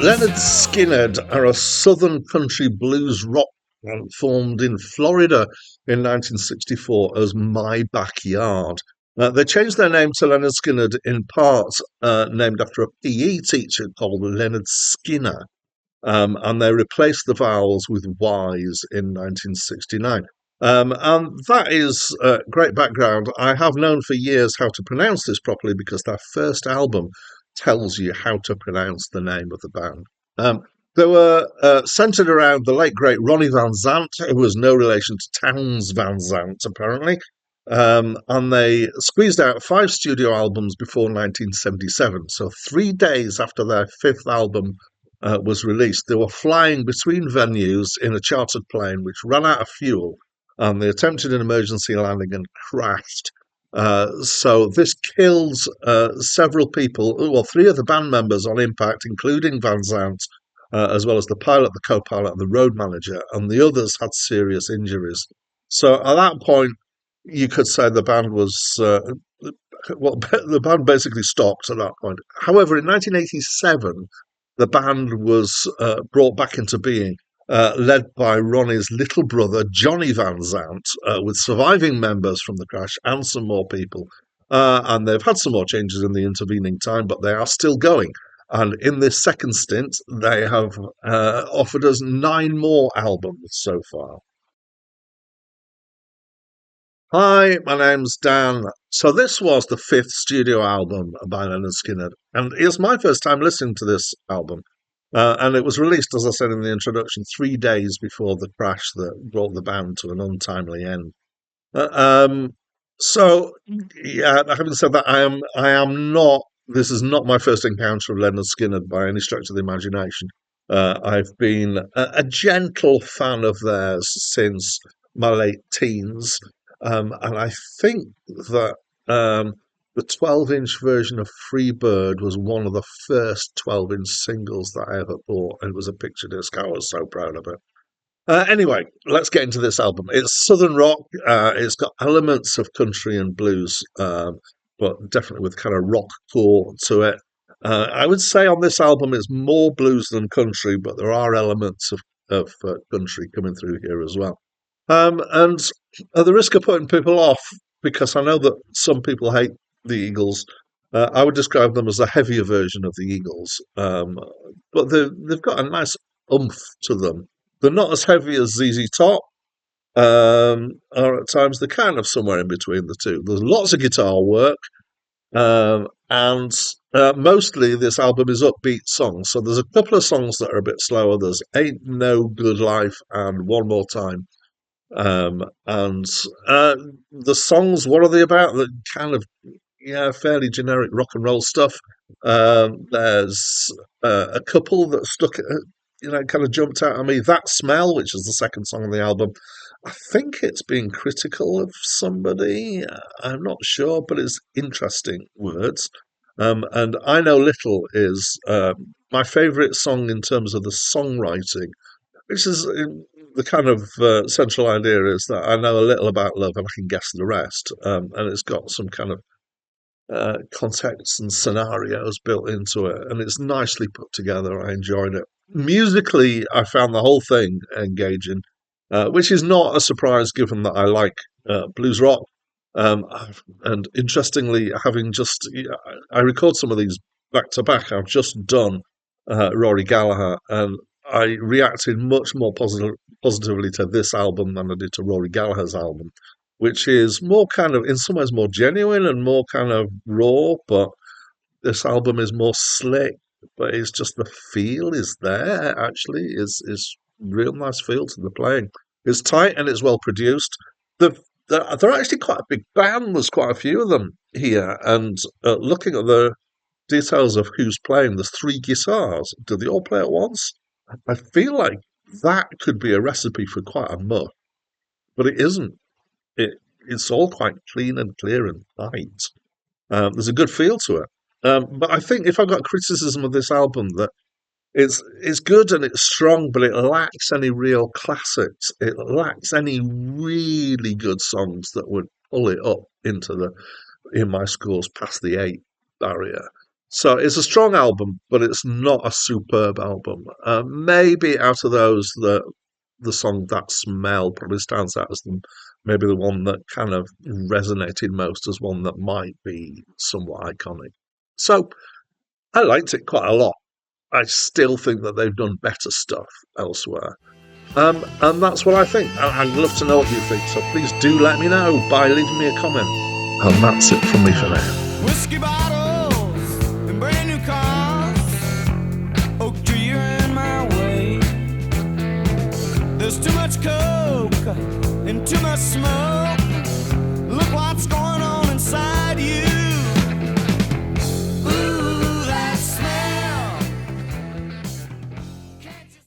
Lynyrd Skynyrd are a southern country blues rock band formed in Florida in 1964 as My Backyard. They changed their name to Lynyrd Skynyrd in part named after a PE teacher called Leonard Skinner, and they replaced the vowels with Y's in 1969. And that is great background. I have known for years how to pronounce this properly because their first album tells you how to pronounce the name of the band. Um, they were centered around the late great Ronnie Van Zant, who was no relation to Townes Van Zant, apparently. And they squeezed out 5 studio albums before 1977. So 3 days after their fifth album was released, they were flying between venues in a chartered plane which ran out of fuel, and they attempted an emergency landing and crashed. So this killed several people, well, 3 of the band members on impact, including Van Zant, as well as the pilot, the co-pilot, and the road manager, and the others had serious injuries. So at that point, you could say the band was well, the band basically stopped at that point. However, in 1987, the band was brought back into being, led by Ronnie's little brother, Johnny Van Zant, with surviving members from the crash and some more people. And they've had some more changes in the intervening time, but they are still going. And in this second stint, they have offered us 9 more albums so far. Hi, my name's Dan. So this was the 5th studio album by Leonard Skinner, and it's my first time listening to this album. And it was released, as I said in the introduction, 3 days before the crash that brought the band to an untimely end. Uh, um, so, yeah, having said that, I am not. This is not my first encounter of Leonard Skinner by any stretch of the imagination. I've been a gentle fan of theirs since my late teens, and I think that the 12-inch version of Free Bird was one of the first 12-inch singles that I ever bought. It was a picture disc. I was so proud of it. Anyway, let's get into this album. It's southern rock. It's got elements of country and blues, but definitely with kind of rock core to it. I would say on this album it's more blues than country, but there are elements of country coming through here as well. And at the risk of putting people off, because I know that some people hate the Eagles, I would describe them as a heavier version of the Eagles. But they've got a nice oomph to them. They're not as heavy as ZZ Top, or at times they're kind of somewhere in between the two. There's lots of guitar work, and mostly this album is upbeat songs. So there's a couple of songs that are a bit slower. There's Ain't No Good Life and One More Time. And the songs, what are they about? The kind of, yeah, fairly generic rock and roll stuff. There's a couple that stuck, kind of jumped out at me. That Smell, which is the second song on the album, I think it's being critical of somebody. I'm not sure, but it's interesting words. And I Know Little is my favourite song in terms of the songwriting, which is the kind of central idea is that I know a little about love and I can guess the rest. And it's got some kind of context and scenarios built into it, and it's nicely put together. I enjoyed it. Musically, I found the whole thing engaging, which is not a surprise given that I like blues rock. And interestingly, having just, I record some of these back to back. I've just done Rory Gallagher, and I reacted much more positively to this album than I did to Rory Gallagher's album, which is more kind of, in some ways, more genuine and more kind of raw. But this album is more slick. But it's just the feel is there. Actually, is real nice feel to the playing. It's tight and it's well produced. They're actually quite a big band. There's quite a few of them here, and looking at the details of who's playing, there's 3 guitars. Do they all play at once? I feel like that could be a recipe for quite a muck, but it isn't. It's all quite clean and clear and tight. There's a good feel to it. But I think if I've got criticism of this album, that it's good and it's strong, but it lacks any real classics. It lacks any really good songs that would pull it up into in my scores past the 8 barrier. So it's a strong album, but it's not a superb album. Maybe out of those, the song "That Smell" probably stands out as maybe the one that kind of resonated most as one that might be somewhat iconic. So I liked it quite a lot. I still think that they've done better stuff elsewhere. And that's what I think. I'd love to know what you think, so please do let me know by leaving me a comment. And that's it from me for now. Whiskey bottles and brand new cars. Oak tree, you're in my way. There's too much coke and too much smoke.